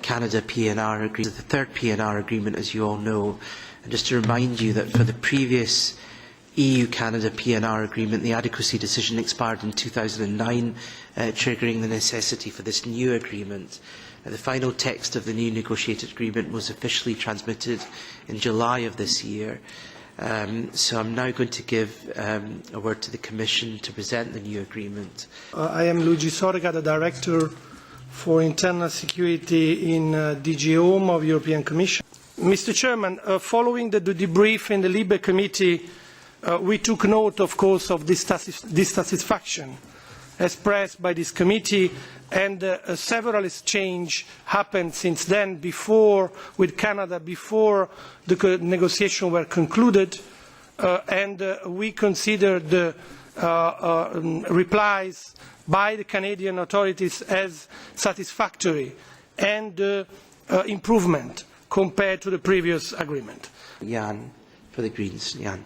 Canada PNR agreement, the third PNR agreement, as you all know. And just to remind you that for the previous EU-Canada PNR agreement, the adequacy decision expired in 2009, triggering the necessity for this new agreement. The final text of the new negotiated agreement was officially transmitted in July of this year. So I'm now going to give a word to the Commission to present the new agreement. I am Luigi Sorga, the Director for Internal Security in DG Home of the European Commission. Mr. Chairman, following the debrief in the LIBE Committee, we took note, of course, of this dissatisfaction expressed by this committee, and several exchanges happened since then with Canada before the negotiations were concluded, and we considered the replies by the Canadian authorities as satisfactory and improvement compared to the previous agreement. Jan, for the Greens. Jan.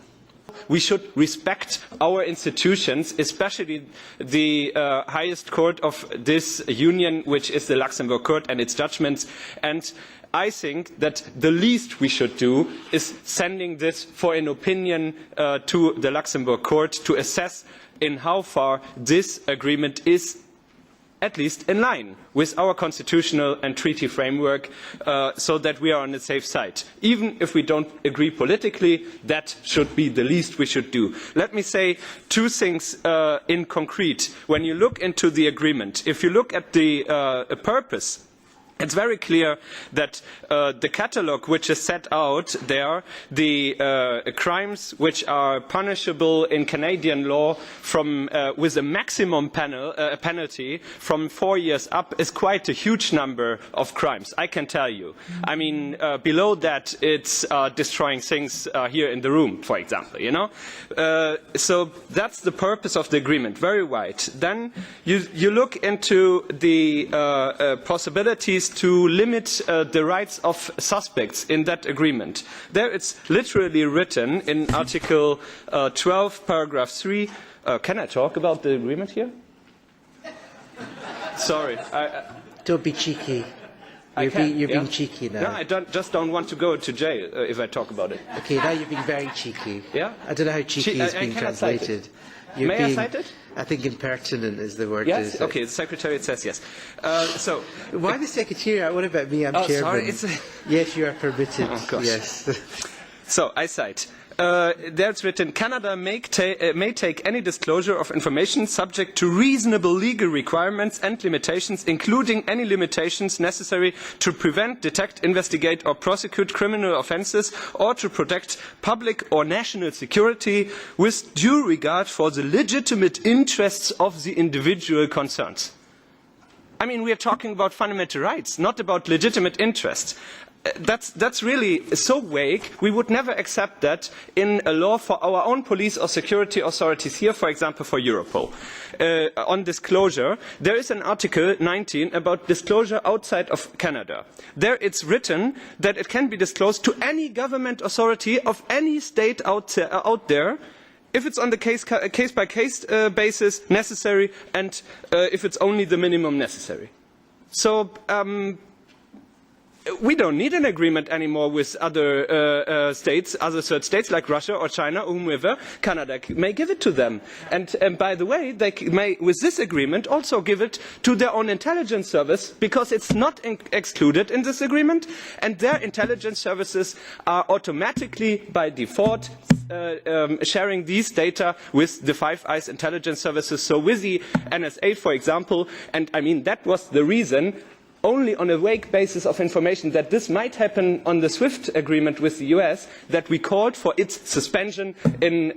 We should respect our institutions, especially the highest court of this union, which is the Luxembourg Court, and its judgments. And I think that the least we should do is sending this for an opinion to the Luxembourg Court to assess in how far this agreement is at least in line with our constitutional and treaty framework, so that we are on the safe side. Even if we don't agree politically, that should be the least we should do. Let me say two things in concrete. When you look into the agreement, if you look at the purpose, it's very clear that the catalogue which is set out there, the crimes which are punishable in Canadian law with a maximum penalty from 4 years up, is quite a huge number of crimes, I can tell you. I mean, below that, it's destroying things here in the room, for example, you know. So that's the purpose of the agreement, very wide. Then you look into the possibilities to limit the rights of suspects in that agreement. There it's literally written in Article 12, paragraph 3. Can I talk about the agreement here? Sorry. Don't be cheeky. You're being cheeky now. No, I just don't want to go to jail if I talk about it. Okay, now you're being very cheeky. Yeah? I don't know how cheeky is being translated. May I cite it? I think impertinent is the word. Yes? Okay, the Secretariat says yes. So, why the Secretariat? What about me? I'm chairman. Sorry, yes, you are permitted. Oh, gosh. Yes. So, I cite. There's written, Canada may take any disclosure of information subject to reasonable legal requirements and limitations, including any limitations necessary to prevent, detect, investigate or prosecute criminal offences, or to protect public or national security with due regard for the legitimate interests of the individual concerned. I mean, we are talking about fundamental rights, not about legitimate interests. That's really so vague. We would never accept that in a law for our own police or security authorities here, for example, for Europol. On disclosure, there is an Article 19 about disclosure outside of Canada. There it's written that it can be disclosed to any government authority of any state out there, if it's on the case-by-case basis necessary, and if it's only the minimum necessary. So, we don't need an agreement anymore with other states, other third states like Russia or China or whomever. Canada may give it to them. And by the way, they may, with this agreement, also give it to their own intelligence service, because it's not excluded in this agreement, and their intelligence services are automatically, by default, sharing these data with the Five Eyes intelligence services, so with the NSA, for example. And I mean, that was the reason, only on a vague basis of information, that this might happen on the SWIFT agreement with the US, that we called for its suspension in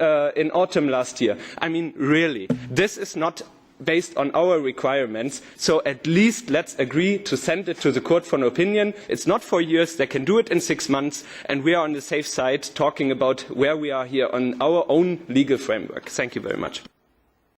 autumn last year. I mean, really, this is not based on our requirements, so at least let's agree to send it to the court for an opinion. It's not 4 years, they can do it in 6 months, and we are on the safe side talking about where we are here on our own legal framework. Thank you very much.